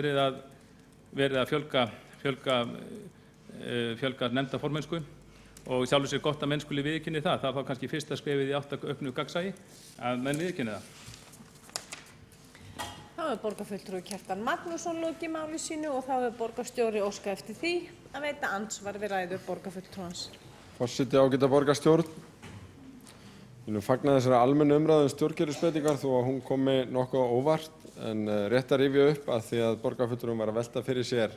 verið að fjölga nefndaformennsku, og sjálfur sér gott að menn skuli viðurkenni það. Það var kannski fyrsta skrefið í átt að auknu gagnsæi að menn viðurkenni það. Þá hefur borgarfulltrúi Kjartan Magnússon lokið máli sínu og þá hefur borgarstjóri óskað eftir því að veita andsvar við ræður borgarfulltrúans. Forseti, ágæta borgarstjórn. Ég vil fagna þessari almennu umræðu stjórnkerfisbreytingar þó að hún komi nokkuð á óvart, en rétt að rifja upp að því að borgarfulltrúum var að velta fyrir sér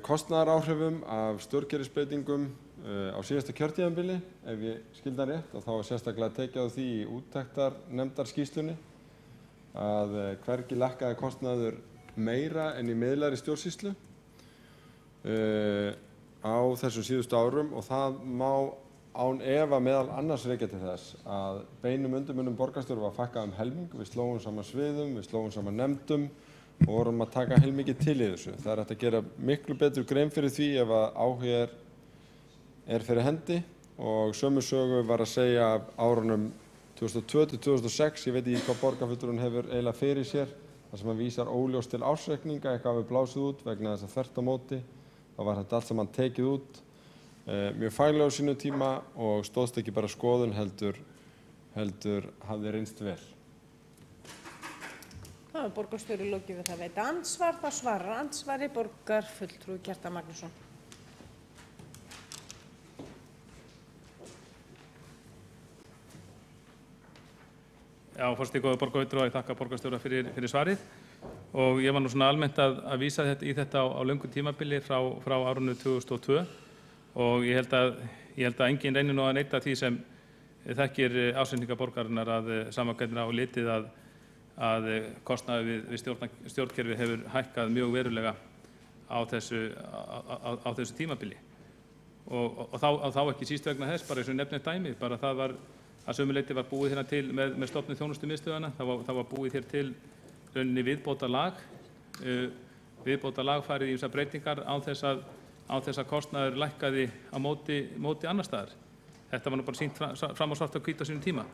kostnaðaráhrifum af stjórnkerfisbreytingum á síðasta kjörtímabili, ef ég skildi það rétt, og þá er sérstaklega tekið á því í úttektarnefndarskýrslunni að hvergi lækkaði kostnaður meira en í miðlægri stjórnsýslu á þessum síðustu árum, og það má án efa meðal annars rekja til þess að beinum undirmönnum borgarstjóra var fækkað helming. Við slóum saman sviðum, við slóum saman nefndum og vorum að taka heilmikið til í þessu. Það er hægt að gera miklu betur grein fyrir því ef að áhugi er fyrir hendi, og sömu sögu var að segja af árunum 2002 til 2006. Ég veit ekki hvað borgarfulltrúinn hefur eiginlega fyrir sér, þar sem hann vísar óljós til ársreikninga, eitthvað hafi blásið út vegna þess að þvert á móti þá var þetta allt saman tekið út mjög faglega á sínu tíma og stóðst ekki bara skoðun heldur hafði reynst vel. Þá hefur borgarstjóri lokið við það veita andsvar. Það svarar andsvari borgarfulltrúi Kjartan Magnússon. Já, forseti, góða borgarfulltrúar, ég þakka borgarstjóra fyrir svarið, og ég var nú svona almennt að vísa í þetta á löngu tímabili frá árinu 2002, og ég held að enginn reynir nú að neita því sem þekkir ásetninga borgarinnar að sama hvernig á litið að kostnaður við stjórnkerfi hefur hækkað mjög verulega á þessu tímabili, og þá ekki síst vegna þess, bara eins og nefnilegt dæmi, bara það var að sömuleyti var búið hérna til með stofnun þjónustumiðstöðvanna, það var búið hér til rauninni viðbótarlag farið í þessar breytingar án þess að kostnaður lækkaði á móti annar staðar. Þetta var nú bara sýnt fram á svart og hvítt á sínum tíma.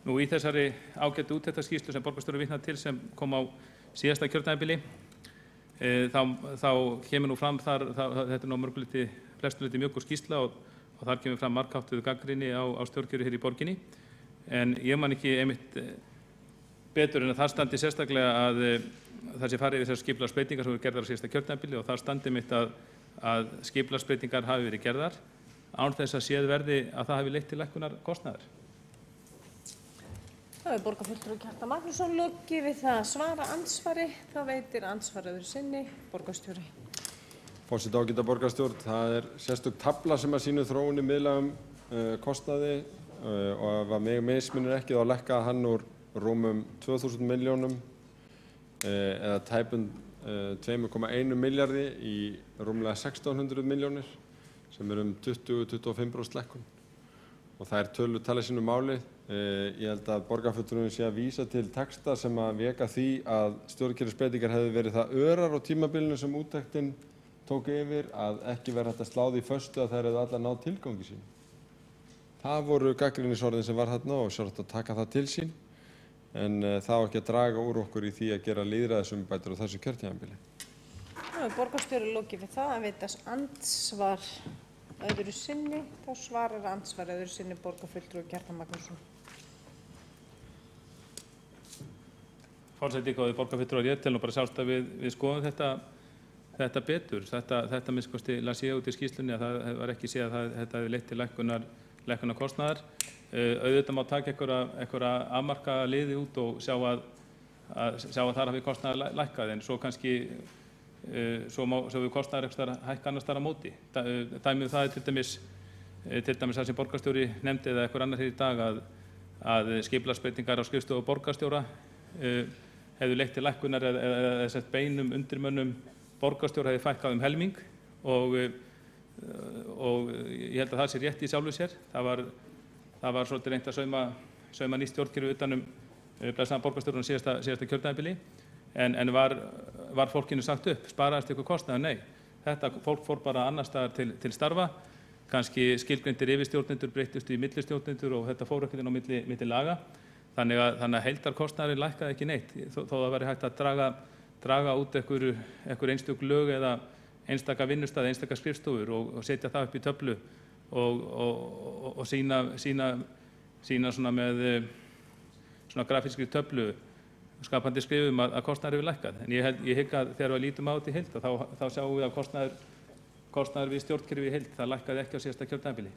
Nú í þessari ágættu úttektarskýrslu sem borgarstjóri vitnaði til sem kom á síðasta kjörtímabili, þá kemur nú fram þetta er nú flestu liti mjög góð skýrsla, og þar kemur fram margháttuð gagnrýni á stjórnkerfi hér í borginni. en ég man ekki einmitt betur en að það standi sérstaklega að það sé farið yfir þessar skipulagsbreytingar sem eru gerðar á síðasta kjörtímabili og það standi einmitt að skipulagsbreytingar hafi verið gerðar án þess að séð verði að það hafi leitt til lækkunar kostnaðar. Þá er borgarfulltrúi Kjartan Magnússon lokið við það að svara andsvari. Þá veitir andsvar öðru sinni borgarstjóri. Forseti ágæta borgarstjórn, það er sérstök tafla sem að sýnu þróun í miðlægum kostnaði og ef að mig misminnir ekki þá lækkaði hann úr rúmum 2.000 milljónum eða tæpum 2,1 milljarði í rúmlega 1.600 milljónir sem er 20-25% lækkun og það er tölu talið sínu máli. Ég held að borgarfulltrúinn sé að vísa til texta sem að veka því að stjórnkerfisbreytingar hefði verið það örar á tímabilinu sem úttektin tók yfir að ekki verið hægt að slá því föstu að þær hefðu allar náð tilgangi sín. Það voru gagnrýnisorðin sem var þarna og sjálfsagt að taka það til sín en það á ekki að draga úr okkur í því að gera lýðræðisumbætur á þessu kjörtímabili. Borgarstjóri lokið við það að veita andsvar öðru sinni. Þá svarar andsvar öðru sinni borgarfulltrúi Kjartan Magnússon. Forseti góðir borgarfulltrúar, ég tel nú bara sjálfst að við skoðum þetta betur. Þetta minnst las ég út í skýrslunni að það var ekki séð að þetta hefði leitt til lækkunar kostnaðar. Auðvitað má taka einhverja afmarkaða liði út og sjá að þar hafi kostnaðar lækkað en svo kannski svo við kostnaðar eitthvað hækka annars þar á móti. Dæmið það er til dæmis það sem borgarstjóri nefndi eða einhver annar hér í dag að skipulagsbreytingar á skrifstofu borgarstjóra hefðu leitt til lækkunar eða sett beinum undirmönnum borgarstjóra hefði fækkað helming og ég held að það sé rétt í sjálfu sér. Það var svolítið reynt að sauma nýtt stjórnkerfi utan blessaðan borgarstjórann síðasta kjörtímabili en var fólkinu sagt upp, sparaðist ykkur kostnaður? Nei. Þetta fólk fór bara annar staðar til starfa, kannski skilgreindir yfirstjórnendur breyttust í millistjórnendur og þetta fór ekkert inn á milli laga. Þannig að heildarkostnaðurinn lækkaði ekki neitt, þó það væri hægt að draga út einhver einstök lög eða einstaka vinnustaði, einstaka skrifstofur og setja það upp í töflu og sýna svona með svona grafískri töflu skapandi skrifum að kostnaður hefur lækkað. En ég hygg að þegar við lítum á þetta í heild þá sjáum við að kostnaður við stjórnkerfi í heild, það lækkaði ekki á síðasta kjörtímabili.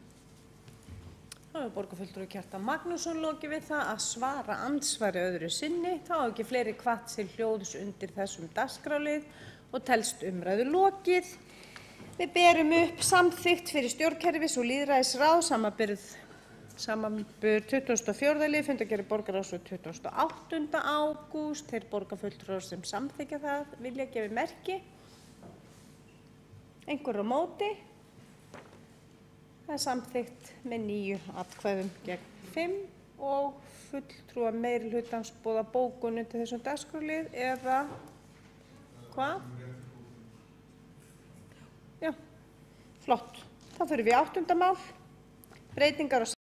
Þá er borgarfulltrúi Kjartan Magnússon lokið við það að svara andsvari öðru sinni. Þá hafa ekki fleiri hvatt til hljóðs undir þessum dagskrárlið og telst umræðu lokið. Við berum upp samþykkt fyrir stjórnkerfis- og lýðræðisráð samanber 24. lið fundargerðar borgarráðs 28. ágúst. Þeir borgarfulltrúar sem samþykkja það vilja gefa merki. Einhver á móti? Það er samþykkt með 9 atkvæðum gegn 5 og fulltrúar meirihlutans boða bókun undir þessum dagskrárlið eða hvað? Já, flott. Þá förum við í 8. mál. Breytingar á